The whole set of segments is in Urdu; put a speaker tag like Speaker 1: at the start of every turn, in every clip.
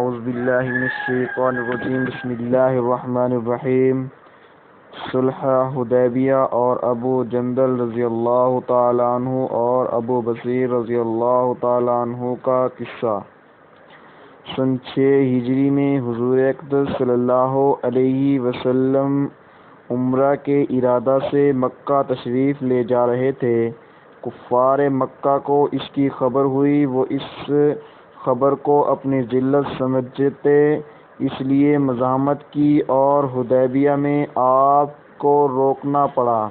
Speaker 1: اعوذ باللہ من الشیطان الرجیم بسم اللہ الرحمن الرحیم۔ صلح حدیبیہ اور ابو جندل رضی اللہ تعالیٰ عنہ اور ابو بصیر رضی اللہ تعالیٰ عنہ کا قصہ۔ سن 6 ہجری میں حضور اقدس صلی اللہ علیہ وسلم عمرہ کے ارادہ سے مکہ تشریف لے جا رہے تھے۔ کفار مکہ کو اس کی خبر ہوئی، وہ اس خبر کو اپنی ذلت سمجھتے اس لیے مزاحمت کی اور حدیبیہ میں آپ کو روکنا پڑا۔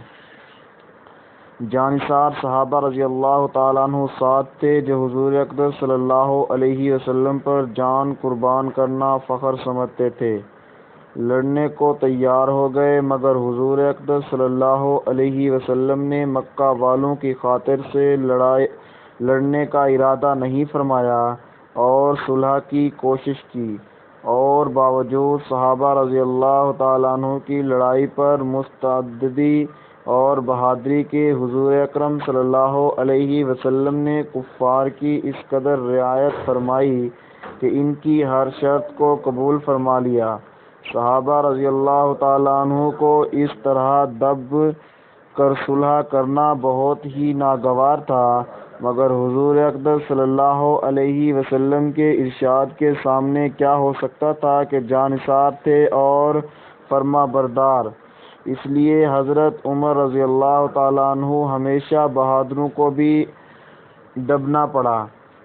Speaker 1: جانثار صحابہ رضی اللہ تعالیٰ عنہ ساتھ تھے جو حضور اقدس صلی اللہ علیہ وسلم پر جان قربان کرنا فخر سمجھتے تھے۔ لڑنے کو تیار ہو گئے، مگر حضور اقدس صلی اللہ علیہ وسلم نے مکہ والوں کی خاطر سے لڑنے کا ارادہ نہیں فرمایا اور صلح کی کوشش کی، اور باوجود صحابہ رضی اللہ تعالیٰ عنہ کی لڑائی پر مستعدی اور بہادری کے حضور اکرم صلی اللہ علیہ وسلم نے کفار کی اس قدر رعایت فرمائی کہ ان کی ہر شرط کو قبول فرما لیا۔ صحابہ رضی اللہ تعالیٰ عنہ کو اس طرح دب کر صلح کرنا بہت ہی ناگوار تھا، مگر حضور اقدس صلی اللہ علیہ وسلم کے ارشاد کے سامنے کیا ہو سکتا تھا کہ جانثار تھے اور فرما بردار۔ اس لیے حضرت عمر رضی اللہ تعالیٰ عنہ ہمیشہ بہادروں کو بھی دبنا پڑا۔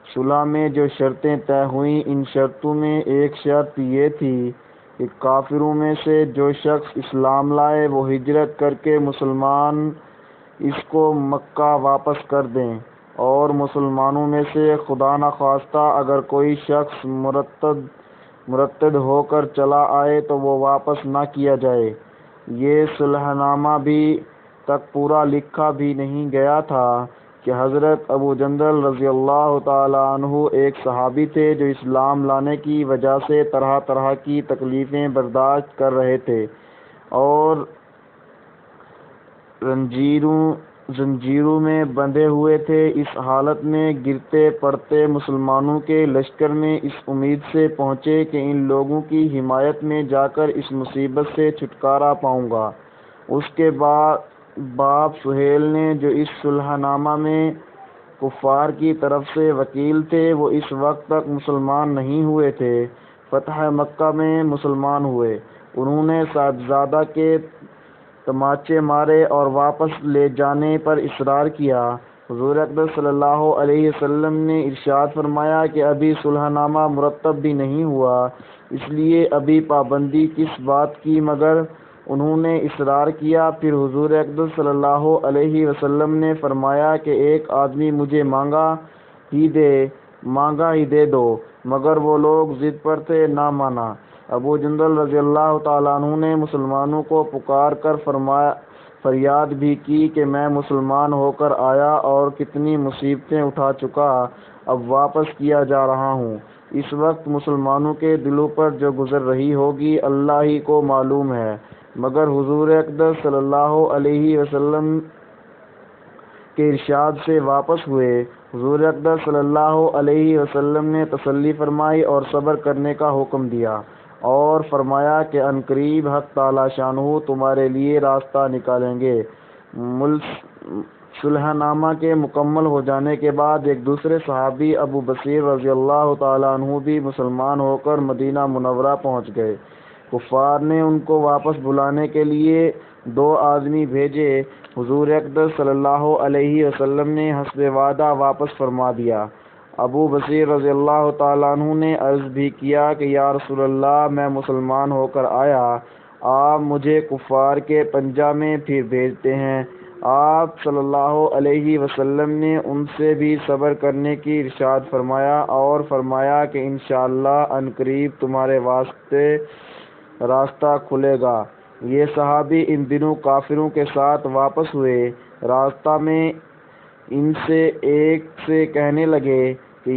Speaker 1: صلح میں جو شرطیں طے ہوئیں، ان شرطوں میں ایک شرط یہ تھی کہ کافروں میں سے جو شخص اسلام لائے وہ ہجرت کر کے مسلمان اس کو مکہ واپس کر دیں، اور مسلمانوں میں سے خدا نخواستہ اگر کوئی شخص مرتد ہو کر چلا آئے تو وہ واپس نہ کیا جائے۔ یہ صلح نامہ بھی تک پورا لکھا بھی نہیں گیا تھا کہ حضرت ابو جندل رضی اللہ تعالیٰ عنہ ایک صحابی تھے جو اسلام لانے کی وجہ سے طرح طرح کی تکلیفیں برداشت کر رہے تھے اور زنجیروں میں بندھے ہوئے تھے۔ اس حالت میں گرتے پڑتے مسلمانوں کے لشکر میں اس امید سے پہنچے کہ ان لوگوں کی حمایت میں جا کر اس مصیبت سے چھٹکارا پاؤں گا۔ اس کے باپ سہیل نے جو اس صلح نامہ میں کفار کی طرف سے وکیل تھے، وہ اس وقت تک مسلمان نہیں ہوئے تھے۔ فتح مکہ میں مسلمان ہوئے۔ انہوں نے صاحبزادہ کے تماچے مارے اور واپس لے جانے پر اصرار کیا۔ حضور اقدس صلی اللہ علیہ وسلم نے ارشاد فرمایا کہ ابھی صلح نامہ مرتب بھی نہیں ہوا، اس لیے ابھی پابندی کس بات کی، مگر انہوں نے اصرار کیا۔ پھر حضور اقدس صلی اللہ علیہ وسلم نے فرمایا کہ ایک آدمی مجھے مانگا ہی دے دو، مگر وہ لوگ ضد پر تھے، نہ مانا۔ ابو جندل رضی اللہ تعالیٰ عنہ نے مسلمانوں کو پکار کر فریاد بھی کی کہ میں مسلمان ہو کر آیا اور کتنی مصیبتیں اٹھا چکا، اب واپس کیا جا رہا ہوں۔ اس وقت مسلمانوں کے دلوں پر جو گزر رہی ہوگی اللہ ہی کو معلوم ہے، مگر حضور اقدس صلی اللہ علیہ وسلم کے ارشاد سے واپس ہوئے۔ حضور اقدس صلی اللہ علیہ وسلم نے تسلی فرمائی اور صبر کرنے کا حکم دیا اور فرمایا کہ عنقریب حق تعالیٰ شانہ تمہارے لیے راستہ نکالیں گے۔ صلح نامہ کے مکمل ہو جانے کے بعد ایک دوسرے صحابی ابو بصیر رضی اللہ تعالیٰ عنہ بھی مسلمان ہو کر مدینہ منورہ پہنچ گئے۔ کفار نے ان کو واپس بلانے کے لیے 2 آدمی بھیجے۔ حضور اقدس صلی اللہ علیہ وسلم نے حسب وعدہ واپس فرما دیا۔ ابو بصیر رضی اللہ تعالیٰ عنہ نے عرض بھی کیا کہ یا رسول اللہ، میں مسلمان ہو کر آیا، آپ مجھے کفار کے پنجہ میں پھر بھیجتے ہیں۔ آپ صلی اللہ علیہ وسلم نے ان سے بھی صبر کرنے کی ارشاد فرمایا اور فرمایا کہ انشاءاللہ عنقریب تمہارے واسطے راستہ کھلے گا۔ یہ صحابی ان دنوں کافروں کے ساتھ واپس ہوئے۔ راستہ میں ان سے ایک سے کہنے لگے کہ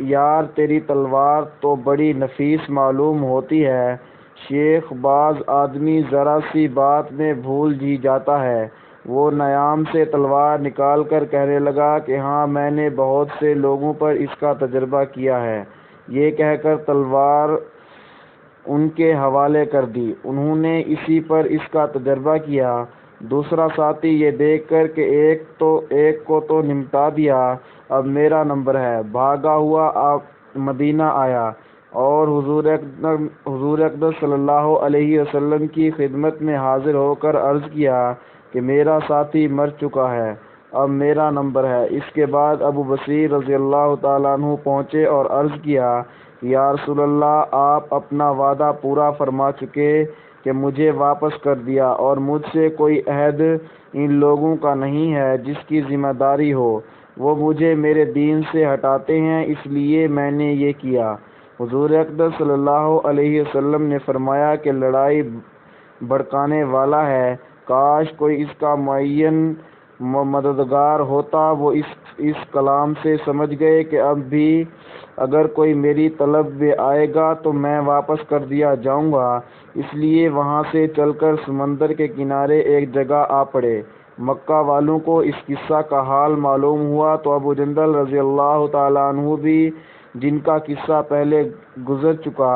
Speaker 1: یار تیری تلوار تو بڑی نفیس معلوم ہوتی ہے، شیخ بعض آدمی ذرا سی بات میں بھول ہی جاتا ہے۔ وہ نیام سے تلوار نکال کر کہنے لگا کہ ہاں، میں نے بہت سے لوگوں پر اس کا تجربہ کیا ہے، یہ کہہ کر تلوار ان کے حوالے کر دی۔ انہوں نے اسی پر اس کا تجربہ کیا۔ دوسرا ساتھی یہ دیکھ کر کہ ایک کو تو نمٹا دیا، اب میرا نمبر ہے، بھاگا ہوا آپ مدینہ آیا اور حضور اقدس صلی اللہ علیہ وسلم کی خدمت میں حاضر ہو کر عرض کیا کہ میرا ساتھی مر چکا ہے، اب میرا نمبر ہے۔ اس کے بعد ابو بصیر رضی اللہ تعالیٰ عنہ پہنچے اور عرض کیا، یا رسول اللہ، آپ اپنا وعدہ پورا فرما چکے کہ مجھے واپس کر دیا، اور مجھ سے کوئی عہد ان لوگوں کا نہیں ہے جس کی ذمہ داری ہو، وہ مجھے میرے دین سے ہٹاتے ہیں، اس لیے میں نے یہ کیا۔ حضور اقدس صلی اللہ علیہ وسلم نے فرمایا کہ لڑائی بھڑکانے والا ہے، کاش کوئی اس کا معین مددگار ہوتا۔ وہ اس کلام سے سمجھ گئے کہ اب بھی اگر کوئی میری طلب میں آئے گا تو میں واپس کر دیا جاؤں گا، اس لیے وہاں سے چل کر سمندر کے کنارے ایک جگہ آ پڑے۔ مکہ والوں کو اس قصہ کا حال معلوم ہوا تو ابو جندل رضی اللہ تعالیٰ عنہ بھی، جن کا قصہ پہلے گزر چکا،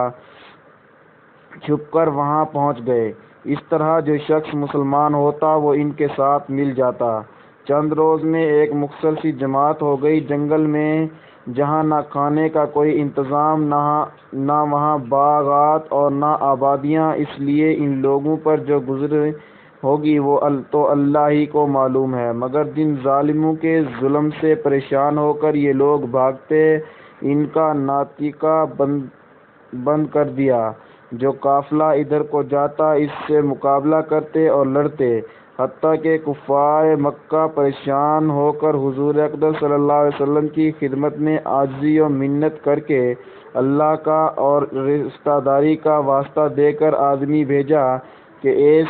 Speaker 1: چھپ کر وہاں پہنچ گئے۔ اس طرح جو شخص مسلمان ہوتا وہ ان کے ساتھ مل جاتا۔ چند روز میں ایک مختصر سی جماعت ہو گئی جنگل میں، جہاں نہ کھانے کا کوئی انتظام، نہ وہاں باغات اور نہ آبادیاں، اس لیے ان لوگوں پر جو گزر ہوگی وہ تو اللہ ہی کو معلوم ہے۔ مگر جن ظالموں کے ظلم سے پریشان ہو کر یہ لوگ بھاگتے، ان کا ناطقہ بند کر دیا۔ جو قافلہ ادھر کو جاتا اس سے مقابلہ کرتے اور لڑتے، حتیٰ کہ کفار مکہ پریشان ہو کر حضور اقدس صلی اللہ علیہ وسلم کی خدمت میں عاجزی و منت کر کے اللہ کا اور رشتہ داری کا واسطہ دے کر آدمی بھیجا کہ اس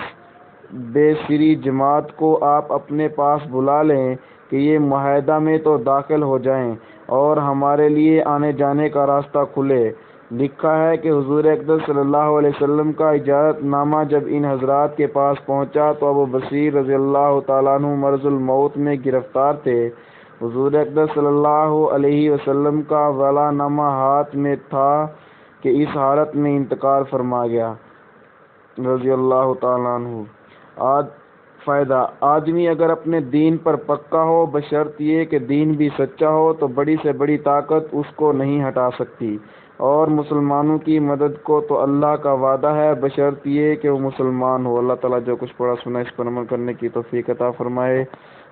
Speaker 1: بے سری جماعت کو آپ اپنے پاس بلا لیں کہ یہ معاہدہ میں تو داخل ہو جائیں اور ہمارے لیے آنے جانے کا راستہ کھلے۔ لکھا ہے کہ حضور اقدس صلی اللہ علیہ وسلم کا اجازت نامہ جب ان حضرات کے پاس پہنچا تو ابو بصیر رضی اللہ تعالیٰ عنہ مرض الموت میں گرفتار تھے۔ حضور اقدس صلی اللہ علیہ وسلم کا ولا نامہ ہاتھ میں تھا کہ اس حالت میں انتقال فرما گیا، رضی اللہ تعالیٰ عنہ۔ فائدہ: آدمی اگر اپنے دین پر پکا ہو، بشرط یہ کہ دین بھی سچا ہو، تو بڑی سے بڑی طاقت اس کو نہیں ہٹا سکتی، اور مسلمانوں کی مدد کو تو اللہ کا وعدہ ہے، بشرط یہ کہ وہ مسلمان ہو۔ اللہ تعالیٰ جو کچھ پڑھا سنا اس پر عمل کرنے کی توفیق عطا فرمائے۔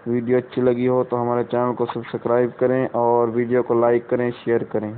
Speaker 1: ویڈیو اچھی لگی ہو تو ہمارے چینل کو سبسکرائب کریں اور ویڈیو کو لائک کریں، شیئر کریں۔